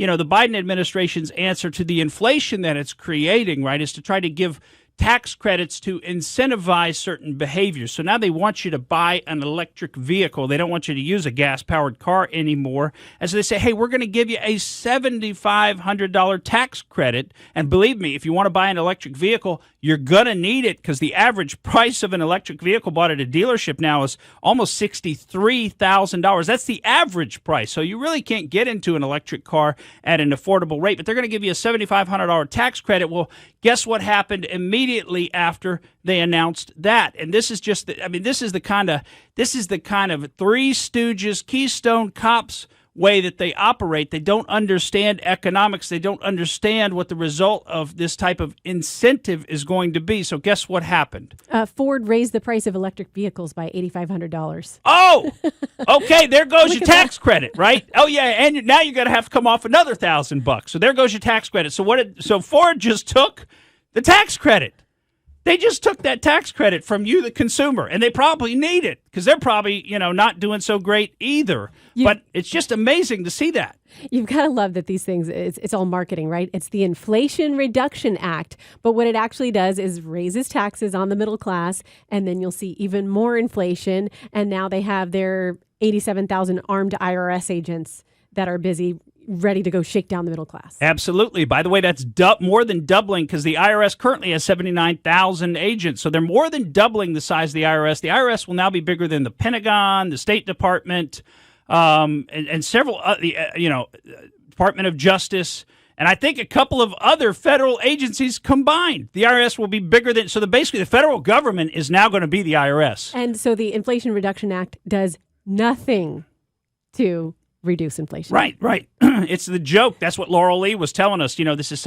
the Biden administration's answer to the inflation that it's creating, right, is to try to give tax credits to incentivize certain behaviors. So now they want you to buy an electric vehicle. They don't want you to use a gas-powered car anymore. And so they say, hey, we're going to give you a $7,500 tax credit. And believe me, if you want to buy an electric vehicle, you're going to need it because the average price of an electric vehicle bought at a dealership now is almost $63,000. That's the average price. So you really can't get into an electric car at an affordable rate. But they're going to give you a $7,500 tax credit. Well, guess what happened immediately after they announced that? And this is just, this is the kind of Three Stooges, Keystone Cops way that they operate. They don't understand economics. They don't understand what the result of this type of incentive is going to be. So guess what happened? Ford raised the price of electric vehicles by $8,500. Oh, okay. There goes your tax credit, right? Oh yeah, and now you're going to have to come off another $1,000. So there goes your tax credit. So Ford just took the tax credit. They just took that tax credit from you, the consumer, and they probably need it because they're probably, not doing so great either. But it's just amazing to see that. You've got to love that these things, it's all marketing, right? It's the Inflation Reduction Act. But what it actually does is raises taxes on the middle class, and then you'll see even more inflation. And now they have their 87,000 armed IRS agents that are busy, ready to go shake down the middle class. Absolutely. By the way, that's more than doubling because the IRS currently has 79,000 agents. So they're more than doubling the size of the IRS. The IRS will now be bigger than the Pentagon, the State Department, and several, Department of Justice, and I think a couple of other federal agencies combined. The IRS will be bigger than, basically the federal government is now going to be the IRS. And so the Inflation Reduction Act does nothing to reduce inflation. Right. It's the joke. That's what Laurel Lee was telling us. This is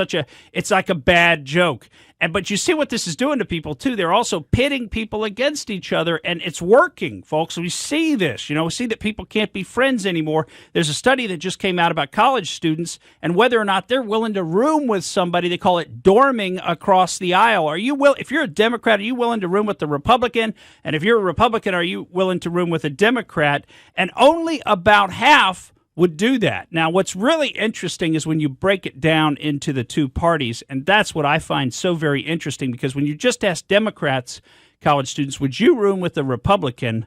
it's like a bad joke. But you see what this is doing to people, too. They're also pitting people against each other, and it's working, folks. We see this. We see that people can't be friends anymore. There's a study that just came out about college students and whether or not they're willing to room with somebody. They call it dorming across the aisle. If you're a Democrat, are you willing to room with a Republican? And if you're a Republican, are you willing to room with a Democrat? And only about half would do that. Now, what's really interesting is when you break it down into the two parties, and that's what I find so very interesting, because when you just ask Democrats, college students, would you room with a Republican,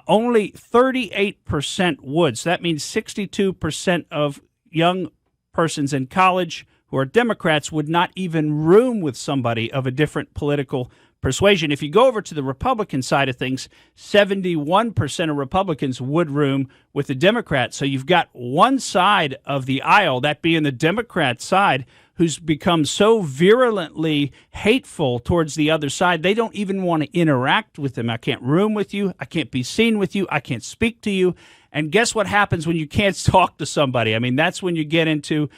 only 38% would. So that means 62% of young persons in college who are Democrats would not even room with somebody of a different political persuasion. If you go over to the Republican side of things, 71% of Republicans would room with the Democrats. So you've got one side of the aisle, that being the Democrat side, who's become so virulently hateful towards the other side, they don't even want to interact with them. I can't room with you. I can't be seen with you. I can't speak to you. And guess what happens when you can't talk to somebody? That's when you get into,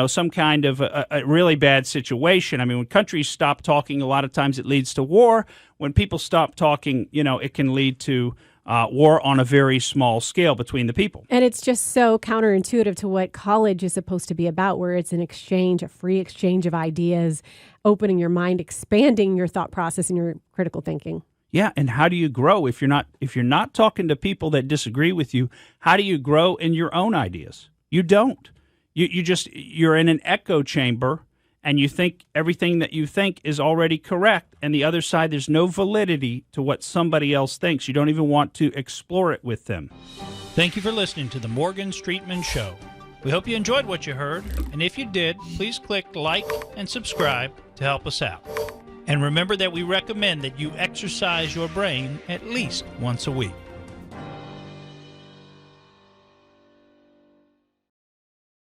some kind of a really bad situation. When countries stop talking, a lot of times it leads to war. When people stop talking, it can lead to war on a very small scale between the people. And it's just so counterintuitive to what college is supposed to be about, where it's an exchange, a free exchange of ideas, opening your mind, expanding your thought process and your critical thinking. Yeah, and how do you grow if you're not talking to people that disagree with you? How do you grow in your own ideas? You don't. You're in an echo chamber, and you think everything that you think is already correct, and the other side, there's no validity to what somebody else thinks. You don't even want to explore it with them. Thank you for listening to the Morgan Streetman Show. We hope you enjoyed what you heard, and if you did, please click like and subscribe to help us out. And remember that we recommend that you exercise your brain at least once a week.